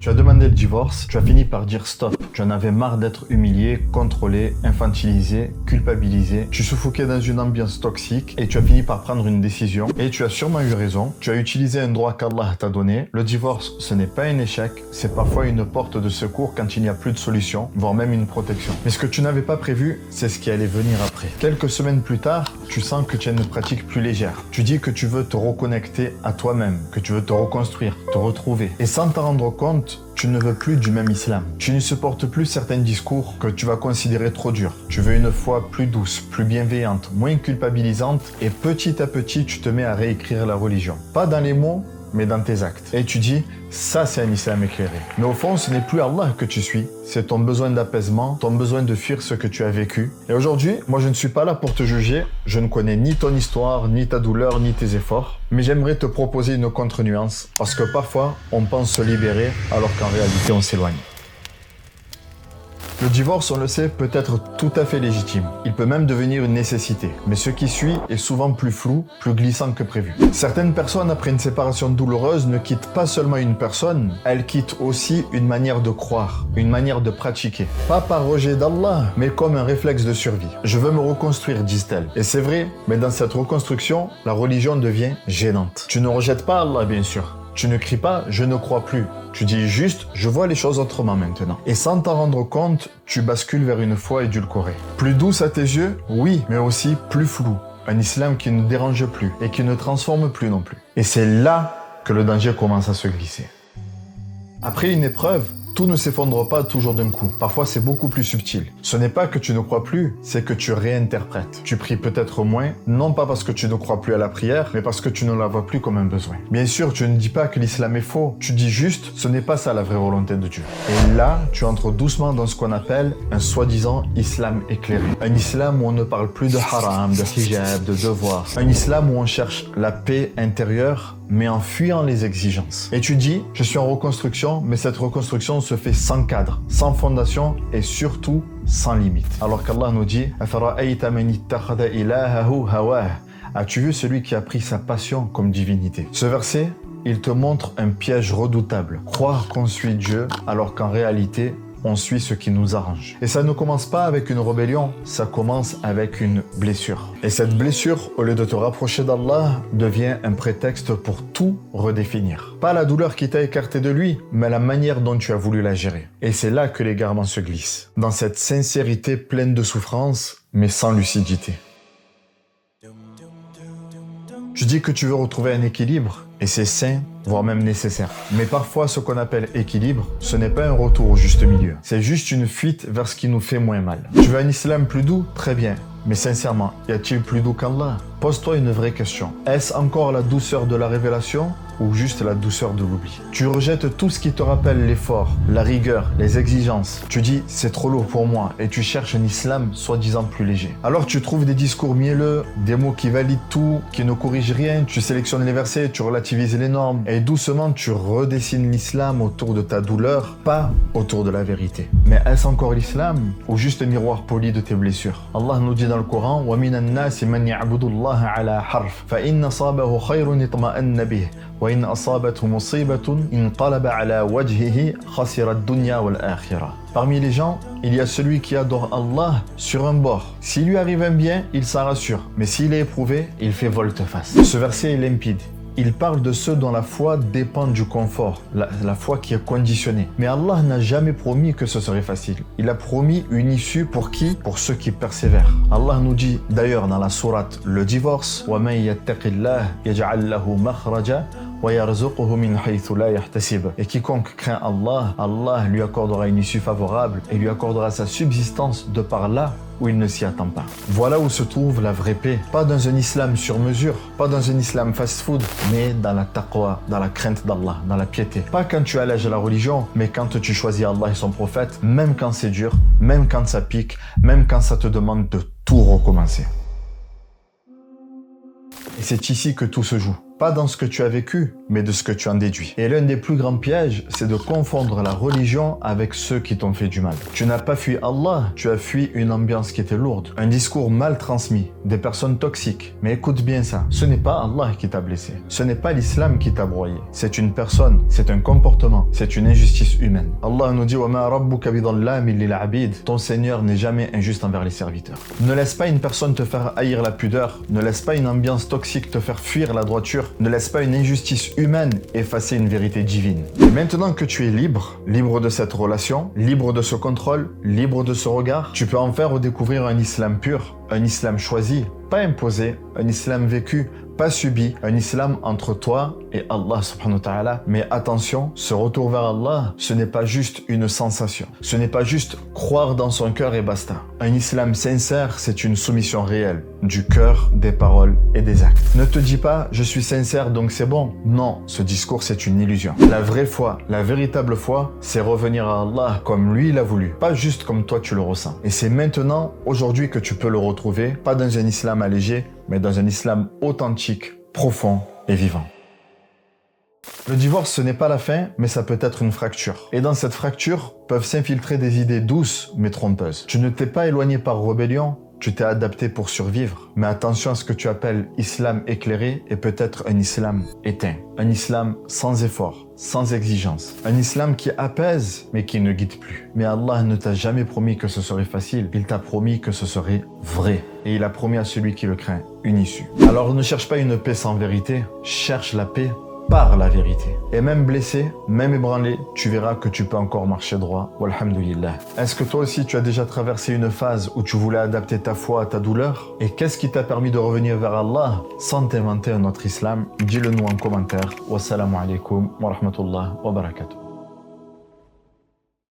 Tu as demandé le divorce, tu as fini par dire stop. Tu en avais marre d'être humilié, contrôlé, infantilisé, culpabilisé. Tu suffoquais dans une ambiance toxique et tu as fini par prendre une décision. Et tu as sûrement eu raison. Tu as utilisé un droit qu'Allah t'a donné. Le divorce, ce n'est pas un échec. C'est parfois une porte de secours quand il n'y a plus de solution, voire même une protection. Mais ce que tu n'avais pas prévu, c'est ce qui allait venir après. Quelques semaines plus tard, tu sens que tu as une pratique plus légère. Tu dis que tu veux te reconnecter à toi-même, que tu veux te reconstruire, te retrouver. Et sans t'en rendre compte, tu ne veux plus du même islam. Tu ne supportes plus certains discours que tu vas considérer trop durs. Tu veux une foi plus douce, plus bienveillante, moins culpabilisante et petit à petit, tu te mets à réécrire la religion. Pas dans les mots, mais dans tes actes. Et tu dis, ça c'est un islam éclairé. Mais au fond, ce n'est plus Allah que tu suis, c'est ton besoin d'apaisement, ton besoin de fuir ce que tu as vécu. Et aujourd'hui, moi je ne suis pas là pour te juger, je ne connais ni ton histoire, ni ta douleur, ni tes efforts, mais j'aimerais te proposer une contre-nuance, parce que parfois, on pense se libérer, alors qu'en réalité, on s'éloigne. Le divorce, on le sait, peut être tout à fait légitime. Il peut même devenir une nécessité. Mais ce qui suit est souvent plus flou, plus glissant que prévu. Certaines personnes, après une séparation douloureuse, ne quittent pas seulement une personne, elles quittent aussi une manière de croire, une manière de pratiquer. Pas par rejet d'Allah, mais comme un réflexe de survie. Je veux me reconstruire, disent-elles. Et c'est vrai, mais dans cette reconstruction, la religion devient gênante. Tu ne rejettes pas Allah, bien sûr. Tu ne cries pas « je ne crois plus ». Tu dis juste « je vois les choses autrement maintenant ». Et sans t'en rendre compte, tu bascules vers une foi édulcorée. Plus douce à tes yeux, oui, mais aussi plus floue. Un islam qui ne dérange plus et qui ne transforme plus non plus. Et c'est là que le danger commence à se glisser. Après une épreuve, tout ne s'effondre pas toujours d'un coup. Parfois, c'est beaucoup plus subtil. Ce n'est pas que tu ne crois plus, c'est que tu réinterprètes. Tu pries peut-être moins, non pas parce que tu ne crois plus à la prière, mais parce que tu ne la vois plus comme un besoin. Bien sûr, tu ne dis pas que l'islam est faux. Tu dis juste, ce n'est pas ça la vraie volonté de Dieu. Et là, tu entres doucement dans ce qu'on appelle un soi-disant islam éclairé. Un islam où on ne parle plus de haram, de hijab, de devoir. Un islam où on cherche la paix intérieure, mais en fuyant les exigences. Et tu dis, je suis en reconstruction, mais cette reconstruction se fait sans cadre, sans fondation et surtout sans limite. Alors qu'Allah nous dit, as-tu vu celui qui a pris sa passion comme divinité? Ce verset, il te montre un piège redoutable. Croire qu'on suit Dieu alors qu'en réalité, on suit ce qui nous arrange. Et ça ne commence pas avec une rébellion, ça commence avec une blessure. Et cette blessure, au lieu de te rapprocher d'Allah, devient un prétexte pour tout redéfinir. Pas la douleur qui t'a écarté de lui, mais la manière dont tu as voulu la gérer. Et c'est là que l'égarement se glisse. Dans cette sincérité pleine de souffrance, mais sans lucidité. Tu dis que tu veux retrouver un équilibre, et c'est sain, voire même nécessaire. Mais parfois, ce qu'on appelle équilibre, ce n'est pas un retour au juste milieu. C'est juste une fuite vers ce qui nous fait moins mal. Tu veux un islam plus doux? Très bien. Mais sincèrement, y a-t-il plus doux qu'Allah? Pose-toi une vraie question. Est-ce encore la douceur de la révélation ou juste la douceur de l'oubli? Tu rejettes tout ce qui te rappelle l'effort, la rigueur, les exigences. Tu dis « c'est trop lourd pour moi » et tu cherches un islam soi-disant plus léger. Alors tu trouves des discours mielleux, des mots qui valident tout, qui ne corrigent rien, tu sélectionnes les versets, tu relativises les normes et doucement tu redessines l'islam autour de ta douleur, pas autour de la vérité. Mais est-ce encore l'islam ou juste un miroir poli de tes blessures? Allah nous dit dans le Coran « وَمِنَ النَّاسِ مَنْ يَعْبُدُ اللَّهَ عَلَى حَرْفٍ فَإِنَّ أَصَابَهُ خَيْرٌ اطْمَأَنَّ بِهِ وَإِنْ أَصَابَتْهُ مُصِيبَةٌ انقلب على وجهه خسر الدنيا والآخرة. Parmi les gens, il y a celui qui adore Allah sur un bord. S'il lui arrive un bien, il s'en rassure. Mais s'il est éprouvé, il fait volte-face. Ce verset est limpide. Il parle de ceux dont la foi dépend du confort, la foi qui est conditionnée. Mais Allah n'a jamais promis que ce serait facile. Il a promis une issue pour qui? Pour ceux qui persévèrent. Allah nous dit d'ailleurs dans la sourate le divorce وَمَنْ يَتَّقِ اللَّهَ يَجْعَلْ لَهُ مَخْرَجًا وَيَرْزُقْهُ مِنْ حَيْثُ لَا يَحْتَسِبُ. Et quiconque craint Allah, Allah lui accordera une issue favorable et lui accordera sa subsistance de par là où il ne s'y attend pas. Voilà où se trouve la vraie paix. Pas dans un islam sur mesure, pas dans un islam fast-food, mais dans la taqwa, dans la crainte d'Allah, dans la piété. Pas quand tu allèges la religion, mais quand tu choisis Allah et son prophète, même quand c'est dur, même quand ça pique, même quand ça te demande de tout recommencer. Et c'est ici que tout se joue. pas dans ce que tu as vécu, mais de ce que tu en déduis. Et l'un des plus grands pièges, c'est de confondre la religion avec ceux qui t'ont fait du mal. Tu n'as pas fui Allah, tu as fui une ambiance qui était lourde, un discours mal transmis, des personnes toxiques. Mais écoute bien ça, ce n'est pas Allah qui t'a blessé, ce n'est pas l'islam qui t'a broyé, c'est une personne, c'est un comportement, c'est une injustice humaine. Allah nous dit « Wa ma rabbuka bidhallamin lil abid » Ton Seigneur n'est jamais injuste envers les serviteurs. Ne laisse pas une personne te faire haïr la pudeur, ne laisse pas une ambiance toxique te faire fuir la droiture, ne laisse pas une injustice humaine effacer une vérité divine. Et maintenant que tu es libre, libre de cette relation, libre de ce contrôle, libre de ce regard, tu peux enfin redécouvrir un islam pur, un islam choisi, pas imposé, un islam vécu, pas subi, un islam entre toi et Allah subhanahu wa ta'ala. Mais attention, ce retour vers Allah, ce n'est pas juste une sensation. Ce n'est pas juste croire dans son cœur et basta. Un islam sincère, c'est une soumission réelle, du cœur, des paroles et des actes. Ne te dis pas, je suis sincère donc c'est bon. Non, ce discours c'est une illusion. La vraie foi, la véritable foi, c'est revenir à Allah comme lui l'a voulu, pas juste comme toi tu le ressens. Et c'est maintenant, aujourd'hui que tu peux le retrouver, pas dans un islam allégé, mais dans un islam authentique, profond et vivant. Le divorce, ce n'est pas la fin, mais ça peut être une fracture. Et dans cette fracture, peuvent s'infiltrer des idées douces, mais trompeuses. Tu ne t'es pas éloigné par rébellion, tu t'es adapté pour survivre. Mais attention à ce que tu appelles islam éclairé et peut-être un islam éteint. Un islam sans effort, sans exigence. Un islam qui apaise, mais qui ne guide plus. Mais Allah ne t'a jamais promis que ce serait facile. Il t'a promis que ce serait vrai. Et il a promis à celui qui le craint une issue. Alors ne cherche pas une paix sans vérité, cherche la paix par la vérité. Et même blessé, même ébranlé, tu verras que tu peux encore marcher droit. Walhamdulillah. Est-ce que toi aussi tu as déjà traversé une phase où tu voulais adapter ta foi à ta douleur? Et qu'est-ce qui t'a permis de revenir vers Allah sans t'inventer un autre islam? Dis-le nous en commentaire. Wassalamu alaikum wa rahmatullah wa barakatuh.